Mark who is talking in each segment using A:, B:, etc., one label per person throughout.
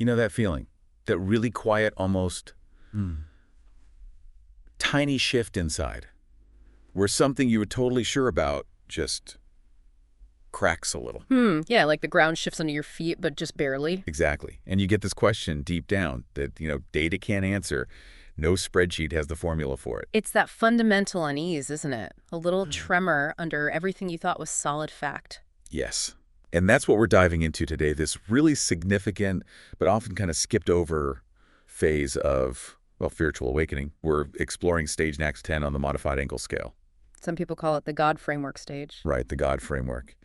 A: You know that feeling? That really quiet, almost tiny shift inside, where something you were totally sure about just cracks a little.
B: Yeah, like the ground shifts under your feet, but just barely.
A: Exactly. And you get this question deep down that, data can't answer. No spreadsheet has the formula for it.
B: It's that fundamental unease, isn't it? A little tremor under everything you thought was solid fact.
A: Yes. And that's what we're diving into today, this really significant, but often kind of skipped over phase of, spiritual awakening. We're exploring stage next 10 on the modified ankle scale.
B: Some people call it the God framework stage.
A: Right, the God framework.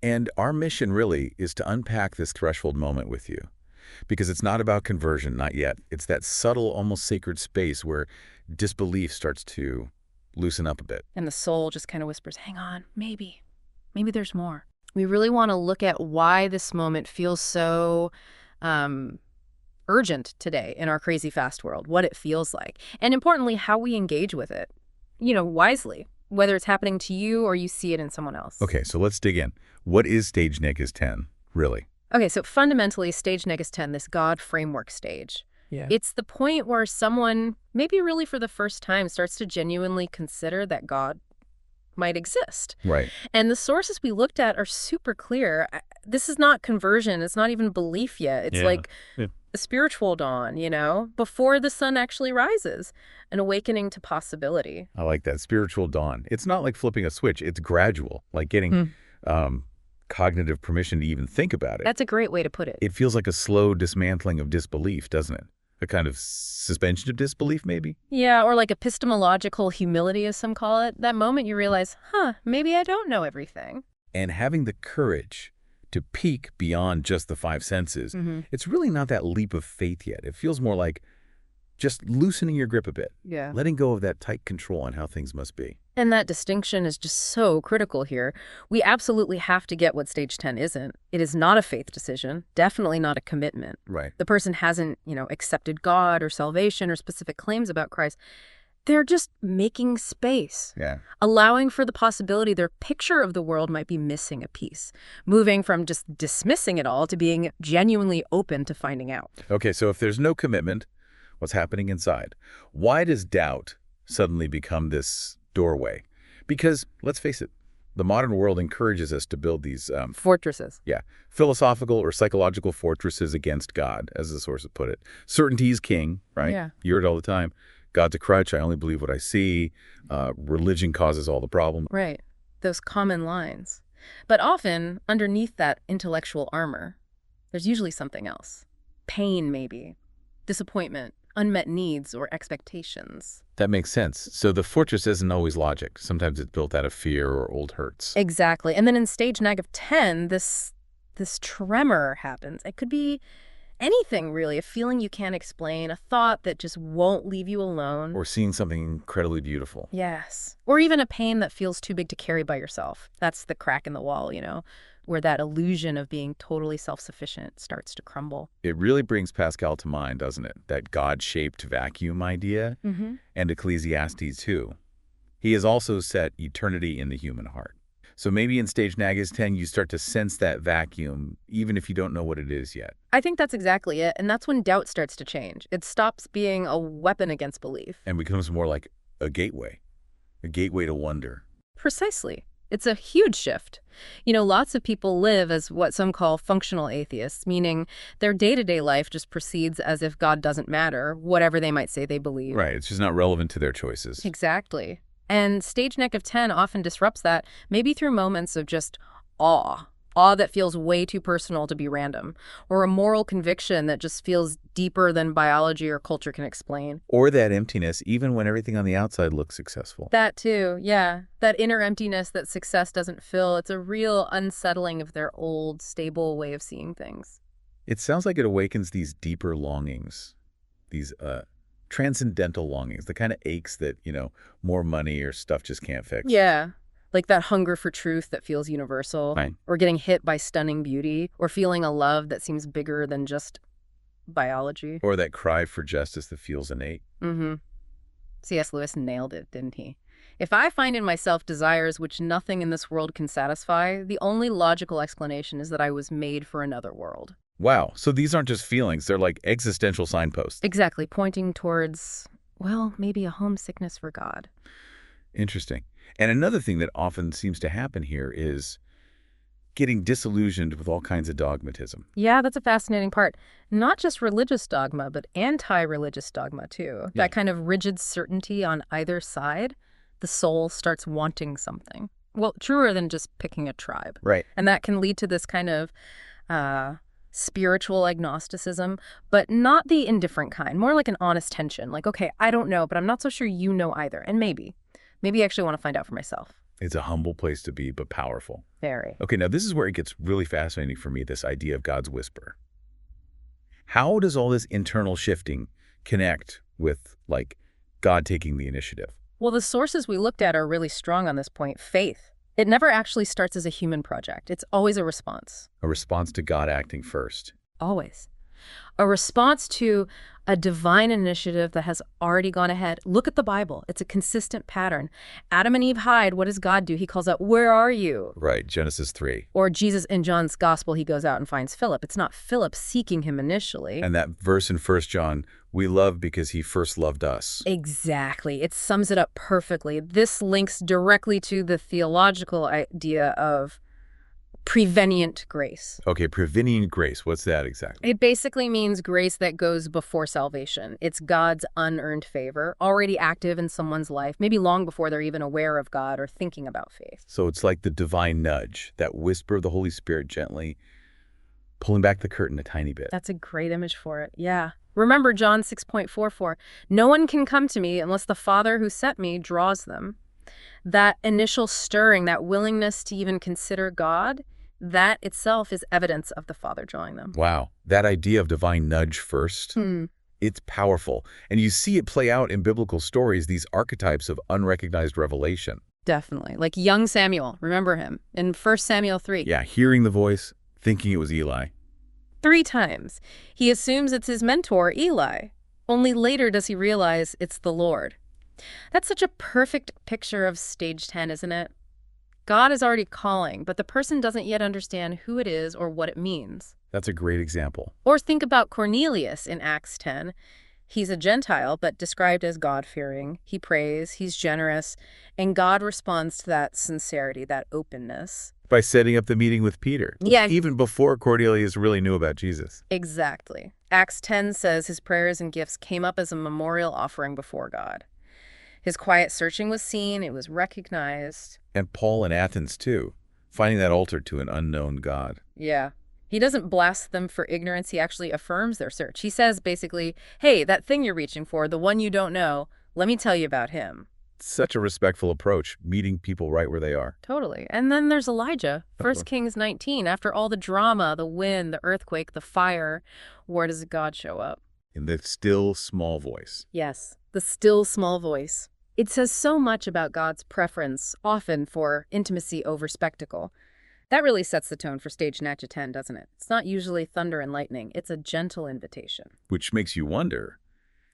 A: And our mission really is to unpack this threshold moment with you. Because it's not about conversion, not yet. It's that subtle, almost sacred space where disbelief starts to loosen up a bit.
B: And the soul just kind of whispers, hang on, maybe there's more. We really want to look at why this moment feels so urgent today in our crazy fast world, what it feels like, and importantly, how we engage with it, wisely, whether it's happening to you or you see it in someone else.
A: Okay, so let's dig in. What is stage Negus 10, really?
B: Okay, so fundamentally, stage Negus 10, this God framework stage, it's the point where someone, maybe really for the first time, starts to genuinely consider that God might exist.
A: Right.
B: And the sources we looked at are super clear. This is not conversion. It's not even belief yet. It's like a spiritual dawn, before the sun actually rises, an awakening to possibility.
A: I like that, spiritual dawn. It's not like flipping a switch. It's gradual, like getting cognitive permission to even think about it.
B: That's a great way to put it.
A: It feels like a slow dismantling of disbelief, doesn't it? A kind of suspension of disbelief, maybe?
B: Yeah, or like epistemological humility, as some call it. That moment you realize, maybe I don't know everything.
A: And having the courage to peek beyond just the five senses, it's really not that leap of faith yet. It feels more like just loosening your grip a bit.
B: Yeah.
A: Letting go of that tight control on how things must be.
B: And that distinction is just so critical here. We absolutely have to get what stage 10 isn't. It is not a faith decision, definitely not a commitment.
A: Right.
B: The person hasn't, accepted God or salvation or specific claims about Christ. They're just making space.
A: Yeah.
B: Allowing for the possibility their picture of the world might be missing a piece. Moving from just dismissing it all to being genuinely open to finding out.
A: Okay, so if there's no commitment, what's happening inside? Why does doubt suddenly become this doorway? Because, let's face it, the modern world encourages us to build these
B: fortresses.
A: Yeah, philosophical or psychological fortresses against God, as the source would put it. Certainty is king, right?
B: Yeah.
A: You hear it all the time. God's a crutch. I only believe what I see. Religion causes all the problem.
B: Right. Those common lines. But often, underneath that intellectual armor, there's usually something else. Pain, maybe. Disappointment. Unmet needs or expectations.
A: That makes sense. So the fortress isn't always logic. Sometimes it's built out of fear or old hurts.
B: Exactly. And then in stage neg of 10, this tremor happens. It could be anything, really. A feeling you can't explain, a thought that just won't leave you alone.
A: Or seeing something incredibly beautiful.
B: Yes. Or even a pain that feels too big to carry by yourself. That's the crack in the wall, where that illusion of being totally self-sufficient starts to crumble.
A: It really brings Pascal to mind, doesn't it? That God-shaped vacuum idea, and Ecclesiastes too. He has also set eternity in the human heart. So maybe in stage Negus 10, you start to sense that vacuum, even if you don't know what it is yet.
B: I think that's exactly it, and that's when doubt starts to change. It stops being a weapon against belief.
A: And becomes more like a gateway to wonder.
B: Precisely. It's a huge shift. Lots of people live as what some call functional atheists, meaning their day-to-day life just proceeds as if God doesn't matter, whatever they might say they believe.
A: Right. It's just not relevant to their choices.
B: Exactly. And stage neg of 10 often disrupts that, maybe through moments of just awe that feels way too personal to be random, or a moral conviction that just feels deeper than biology or culture can explain.
A: Or that emptiness, even when everything on the outside looks successful.
B: That too, yeah. That inner emptiness that success doesn't fill. It's a real unsettling of their old, stable way of seeing things.
A: It sounds like it awakens these deeper longings, these transcendental longings, the kind of aches that, more money or stuff just can't fix.
B: Yeah. Like that hunger for truth that feels universal,
A: right.
B: Or getting hit by stunning beauty, or feeling a love that seems bigger than just biology.
A: Or that cry for justice that feels innate.
B: C.S. Lewis nailed it, didn't he? If I find in myself desires which nothing in this world can satisfy, the only logical explanation is that I was made for another world.
A: Wow, so these aren't just feelings, they're like existential signposts.
B: Exactly, pointing towards, well, maybe a homesickness for God.
A: Interesting. And another thing that often seems to happen here is getting disillusioned with all kinds of dogmatism.
B: Yeah, that's a fascinating part. Not just religious dogma, but anti-religious dogma, too.
A: Yeah.
B: That kind of rigid certainty on either side, the soul starts wanting something. Well, truer than just picking a tribe.
A: Right.
B: And that can lead to this kind of spiritual agnosticism, but not the indifferent kind, more like an honest tension. Like, okay, I don't know, but I'm not so sure you know either. And maybe I actually want to find out for myself.
A: It's a humble place to be, but powerful.
B: Very.
A: Okay, now this is where it gets really fascinating for me, this idea of God's whisper. How does all this internal shifting connect with, like, God taking the initiative?
B: Well, the sources we looked at are really strong on this point. Faith. It never actually starts as a human project. It's always a response.
A: A response to God acting first.
B: Always. A response to a divine initiative that has already gone ahead. Look at the Bible. It's a consistent pattern. Adam and Eve hide. What does God do? He calls out, "Where are you?"
A: Right, Genesis 3.
B: Or Jesus in John's gospel, he goes out and finds Philip. It's not Philip seeking him initially.
A: And that verse in 1 John, we love because he first loved us.
B: Exactly. It sums it up perfectly. This links directly to the theological idea of prevenient grace.
A: Okay, prevenient grace, what's that exactly?
B: It basically means grace that goes before salvation. It's God's unearned favor, already active in someone's life, maybe long before they're even aware of God or thinking about faith.
A: So it's like the divine nudge, that whisper of the Holy Spirit gently pulling back the curtain a tiny bit.
B: That's a great image for it, yeah. Remember John 6:44, "No one can come to me unless the Father who sent me draws them." That initial stirring, that willingness to even consider God, that itself is evidence of the Father drawing them.
A: Wow, that idea of divine nudge first, it's powerful. And you see it play out in biblical stories, these archetypes of unrecognized revelation.
B: Definitely. Like young Samuel, remember him, in 1 Samuel 3.
A: Yeah, hearing the voice, thinking it was Eli.
B: 3 times. He assumes it's his mentor, Eli. Only later does he realize it's the Lord. That's such a perfect picture of stage 10, isn't it? God is already calling, but the person doesn't yet understand who it is or what it means.
A: That's a great example.
B: Or think about Cornelius in Acts 10. He's a Gentile, but described as God-fearing. He prays, he's generous, and God responds to that sincerity, that openness.
A: By setting up the meeting with Peter.
B: Yeah.
A: Even before Cornelius really knew about Jesus.
B: Exactly. Acts 10 says his prayers and gifts came up as a memorial offering before God. His quiet searching was seen, it was recognized.
A: And Paul in Athens, too, finding that altar to an unknown God.
B: Yeah. He doesn't blast them for ignorance, he actually affirms their search. He says basically, hey, that thing you're reaching for, the one you don't know, let me tell you about him.
A: Such a respectful approach, meeting people right where they are.
B: Totally. And then there's Elijah, 1 Kings 19. After all the drama, the wind, the earthquake, the fire, where does God show up?
A: In the still, small voice.
B: Yes, the still small voice. It says so much about God's preference, often for intimacy over spectacle. That really sets the tone for stage Natcha 10, doesn't it? It's not usually thunder and lightning. It's a gentle invitation.
A: Which makes you wonder,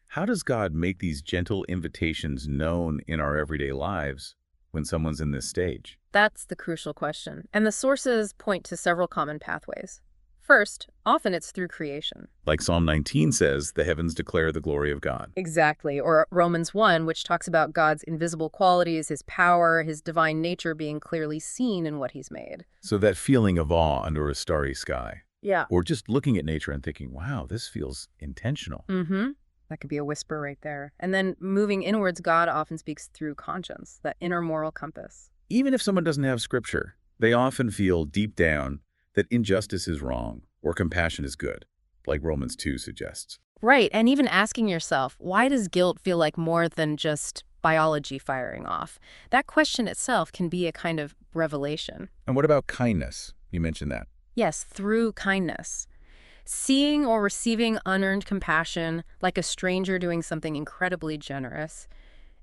A: how does God make these gentle invitations known in our everyday lives when someone's in this stage?
B: That's the crucial question. And the sources point to several common pathways. First, often it's through creation.
A: Like Psalm 19 says, the heavens declare the glory of God.
B: Exactly. Or Romans 1, which talks about God's invisible qualities, his power, his divine nature being clearly seen in what he's made.
A: So that feeling of awe under a starry sky.
B: Yeah.
A: Or just looking at nature and thinking, wow, this feels intentional.
B: That could be a whisper right there. And then moving inwards, God often speaks through conscience, that inner moral compass.
A: Even if someone doesn't have scripture, they often feel deep down that injustice is wrong or compassion is good, like Romans 2 suggests.
B: Right, and even asking yourself, why does guilt feel like more than just biology firing off? That question itself can be a kind of revelation.
A: And what about kindness? You mentioned that.
B: Yes, through kindness. Seeing or receiving unearned compassion, like a stranger doing something incredibly generous,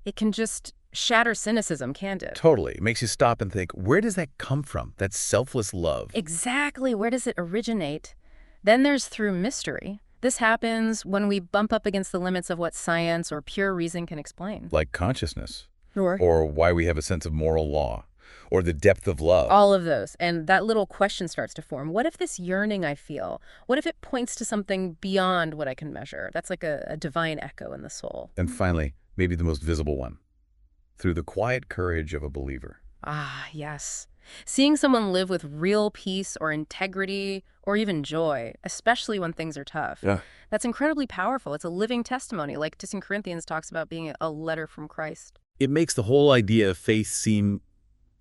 B: it can just shatter cynicism, can't it?
A: Totally. It makes you stop and think, where does that come from? That selfless love.
B: Exactly. Where does it originate? Then there's through mystery. This happens when we bump up against the limits of what science or pure reason can explain.
A: Like consciousness.
B: Sure.
A: Or why we have a sense of moral law. or the depth of love.
B: All of those. And that little question starts to form. What if this yearning I feel, what if it points to something beyond what I can measure? That's like a divine echo in the soul.
A: And finally, maybe the most visible one, through the quiet courage of a believer.
B: Ah, yes. Seeing someone live with real peace or integrity or even joy, especially when things are tough.
A: Yeah.
B: That's incredibly powerful. It's a living testimony, like 2 Corinthians talks about being a letter from Christ.
A: It makes the whole idea of faith seem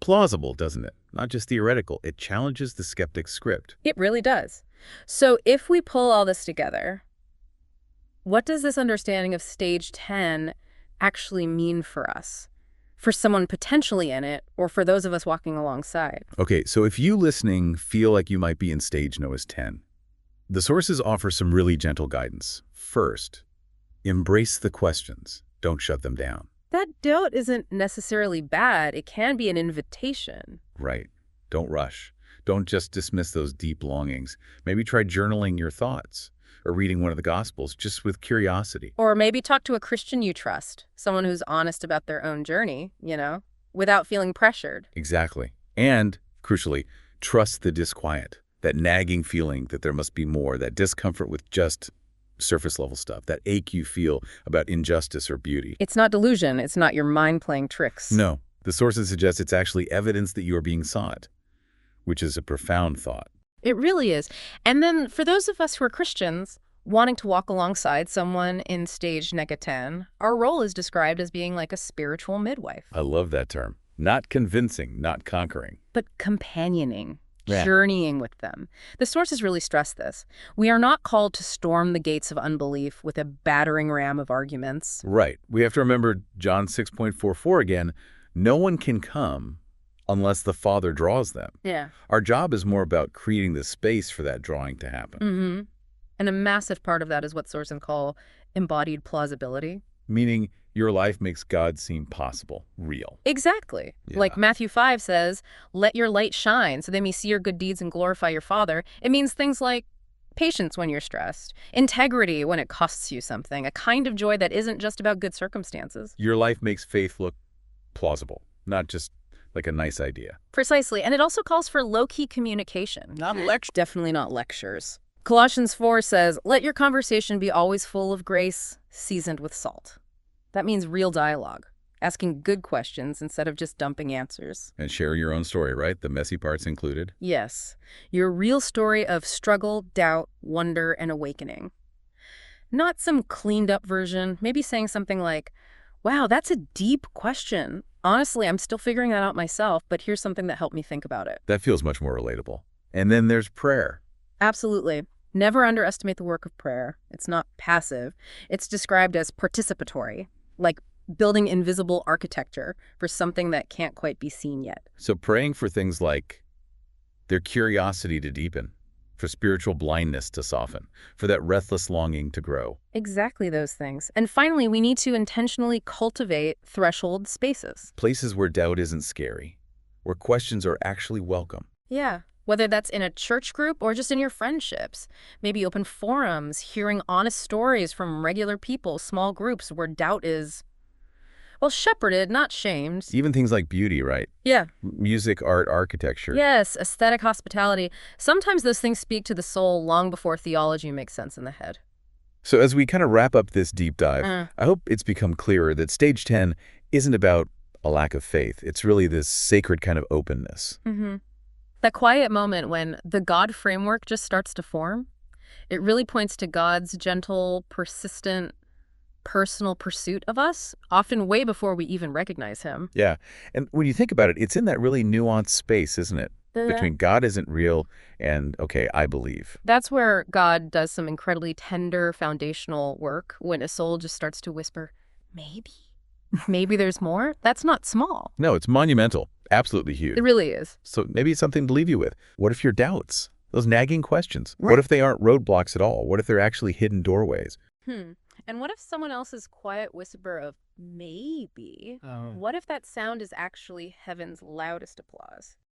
A: plausible, doesn't it? Not just theoretical. It challenges the skeptic's script.
B: It really does. So if we pull all this together, what does this understanding of stage 10 actually mean for us? For someone potentially in it, or for those of us walking alongside?
A: Okay, so if you listening feel like you might be in stage Noah's 10, the sources offer some really gentle guidance. First, embrace the questions. Don't shut them down.
B: That doubt isn't necessarily bad. It can be an invitation.
A: Right. Don't rush. Don't just dismiss those deep longings. Maybe try journaling your thoughts or reading one of the Gospels just with curiosity.
B: Or maybe talk to a Christian you trust, someone who's honest about their own journey, without feeling pressured.
A: Exactly. And, crucially, trust the disquiet, that nagging feeling that there must be more, that discomfort with just surface-level stuff, that ache you feel about injustice or beauty.
B: It's not delusion. It's not your mind playing tricks.
A: No. The sources suggest it's actually evidence that you are being sought, which is a profound thought.
B: It really is. And then for those of us who are Christians, wanting to walk alongside someone in stage nega 10, our role is described as being like a spiritual midwife.
A: I love that term. Not convincing, not conquering.
B: But companioning,
A: Yeah.
B: journeying with them. The sources really stress this. We are not called to storm the gates of unbelief with a battering ram of arguments.
A: Right. We have to remember John 6.44 again. No one can come unless the Father draws them.
B: Yeah.
A: Our job is more about creating the space for that drawing to happen.
B: Mm-hmm. And a massive part of that is what sources call embodied plausibility.
A: Meaning your life makes God seem possible, real.
B: Exactly.
A: Yeah.
B: Like Matthew 5 says, let your light shine so they may see your good deeds and glorify your Father. It means things like patience when you're stressed, integrity when it costs you something, a kind of joy that isn't just about good circumstances.
A: Your life makes faith look plausible, not just like a nice idea.
B: Precisely. And it also calls for low-key communication.
A: Not a lecture.
B: Definitely not lectures. Colossians 4 says, let your conversation be always full of grace, seasoned with salt. That means real dialogue, asking good questions instead of just dumping answers.
A: And share your own story, right? The messy parts included.
B: Yes, your real story of struggle, doubt, wonder, and awakening. Not some cleaned-up version, maybe saying something like, wow, that's a deep question. Honestly, I'm still figuring that out myself, but here's something that helped me think about it.
A: That feels much more relatable. And then there's prayer.
B: Absolutely. Never underestimate the work of prayer. It's not passive. It's described as participatory, like building invisible architecture for something that can't quite be seen yet.
A: So praying for things like their curiosity to deepen, for spiritual blindness to soften, for that restless longing to grow.
B: Exactly those things. And finally, we need to intentionally cultivate threshold spaces.
A: Places where doubt isn't scary, where questions are actually welcome.
B: Yeah. Whether that's in a church group or just in your friendships. Maybe open forums, hearing honest stories from regular people, small groups where doubt is, well, shepherded, not shamed.
A: Even things like beauty, right?
B: Yeah.
A: Music, art, architecture.
B: Yes, aesthetic hospitality. Sometimes those things speak to the soul long before theology makes sense in the head.
A: So as we kind of wrap up this deep dive, I hope it's become clearer that stage 10 isn't about a lack of faith. It's really this sacred kind of openness.
B: Mm-hmm. That quiet moment when the God framework just starts to form, it really points to God's gentle, persistent, personal pursuit of us, often way before we even recognize him.
A: Yeah. And when you think about it, it's in that really nuanced space, isn't it? Between God isn't real and, okay, I believe.
B: That's where God does some incredibly tender foundational work when a soul just starts to whisper, maybe? Maybe there's more? That's not small.
A: No, it's monumental. Absolutely huge.
B: It really is.
A: So maybe it's something to leave you with. What if your doubts? Those nagging questions. Right. What if they aren't roadblocks at all? What if they're actually hidden doorways?
B: And what if someone else's quiet whisper of maybe, what if that sound is actually heaven's loudest applause?